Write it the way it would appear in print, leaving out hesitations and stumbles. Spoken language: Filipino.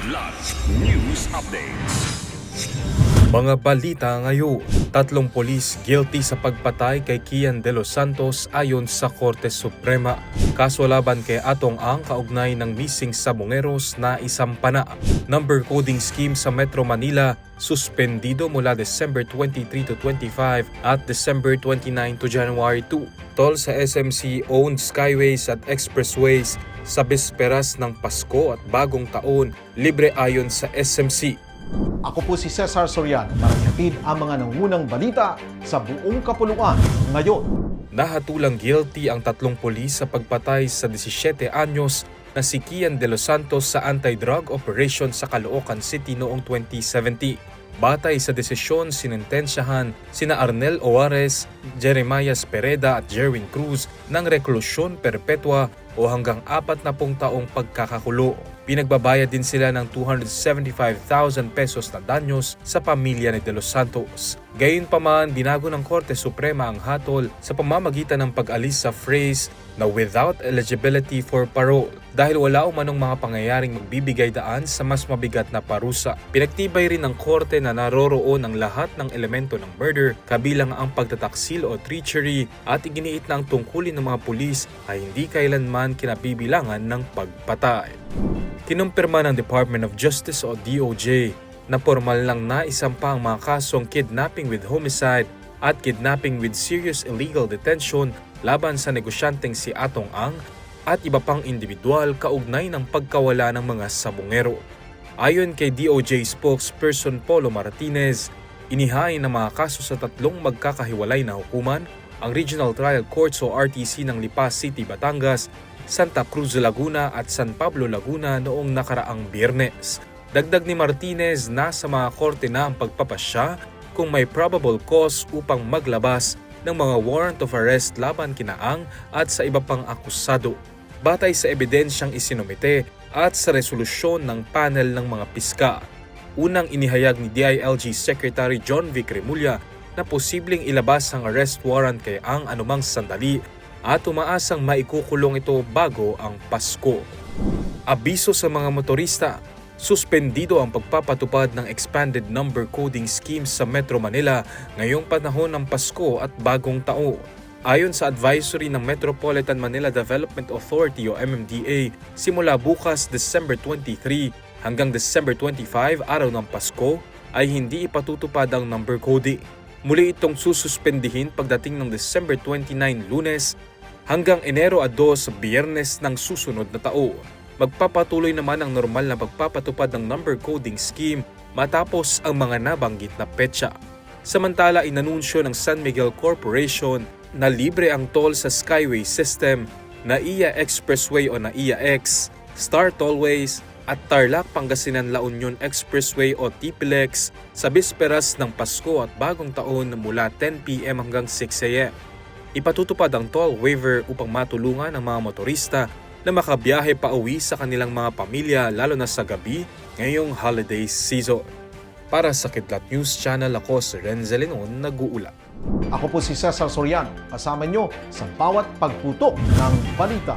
Kidlat News Updates. Mga balita ngayon, 3 pulis guilty sa pagpatay kay Kian De Los Santos ayon sa Korte Suprema. Kaso laban kay Atong Ang kaugnay ng missing sabongeros na isampana. Number coding scheme sa Metro Manila suspendido mula December 23 to 25 at December 29 to January 2. Toll sa SMC-owned skyways at expressways sa bisperas ng Pasko at Bagong Taon, libre ayon sa SMC. Ako po si Cesar Soriano para ihatid ang mga nangunang balita sa buong kapuluan ngayon. Nahatulang guilty ang 3 pulis sa pagpatay sa 17 anyos na si Kian De Los Santos sa anti-drug operation sa Caloocan City noong 2017. Batay sa desisyon, sinentensyahan sina Arnel Oares, Jeremiah Pereda at Jerwin Cruz ng reklusyon perpetua o hanggang 40 taong pagkakakulong. Pinagbabayad din sila ng 275,000 pesos na danyos sa pamilya ni De Los Santos. Gayunpaman, binago ng Korte Suprema ang hatol sa pamamagitan ng pag-alis sa phrase na without eligibility for parole dahil wala umanong mga pangyayaring magbibigay daan sa mas mabigat na parusa. Pinagtibay rin ng Korte na naroroon ang lahat ng elemento ng murder kabilang ang pagtataksil o treachery at iginiit na ang tungkulin ng mga pulis ay hindi kailanman kinabibilangan ng pagpatay. Kinumpirma ng Department of Justice o DOJ na formal lang na isampa ang mga kasong kidnapping with homicide at kidnapping with serious illegal detention laban sa negosyanteng si Atong Ang at iba pang individual kaugnay ng pagkawala ng mga sabongero. Ayon kay DOJ spokesperson Polo Martinez, inihain ng mga kaso sa 3 magkakahiwalay na hukuman, ang Regional Trial Courts o RTC ng Lipa City, Batangas, Santa Cruz, Laguna at San Pablo, Laguna noong nakaraang Biyernes. Dagdag ni Martinez, nasa mga korte na ang pagpapasya kung may probable cause upang maglabas ng mga warrant of arrest laban kina Ang at sa iba pang akusado. Batay sa ebidensyang isinumite at sa resolusyon ng panel ng mga piska. Unang inihayag ni DILG Secretary John Vic Remulla na posibleng ilabas ang arrest warrant kay Ang anumang sandali at umaasang maikukulong ito bago ang Pasko. Abiso sa mga motorista, suspendido ang pagpapatupad ng expanded number coding scheme sa Metro Manila ngayong panahon ng Pasko at Bagong Taon. Ayon sa advisory ng Metropolitan Manila Development Authority o MMDA, simula bukas December 23 hanggang December 25, araw ng Pasko, ay hindi ipatutupad ang number coding. Muli itong sususpendihin pagdating ng December 29, Lunes, hanggang Enero 2, Biyernes ng susunod na taon. Magpapatuloy naman ang normal na pagpapatupad ng number coding scheme matapos ang mga nabanggit na petsa. Samantala, inanunsyo ng San Miguel Corporation na libre ang toll sa Skyway System, NAIA Expressway o NAIA X, Star Tollways, at Tarlac Pangasinan La Union Expressway o TPLEX sa bisperas ng Pasko at Bagong Taon mula 10 p.m. hanggang 6 a.m. Ipatutupad ang toll waiver upang matulungan ang mga motorista na makabiyahe pa uwi sa kanilang mga pamilya lalo na sa gabi ngayong holiday season. Para sa Kidlat News Channel, ako si Renzelin nag-uulat. Ako po si Cesar Soriano, kasama nyo sa bawat pagputok ng balita.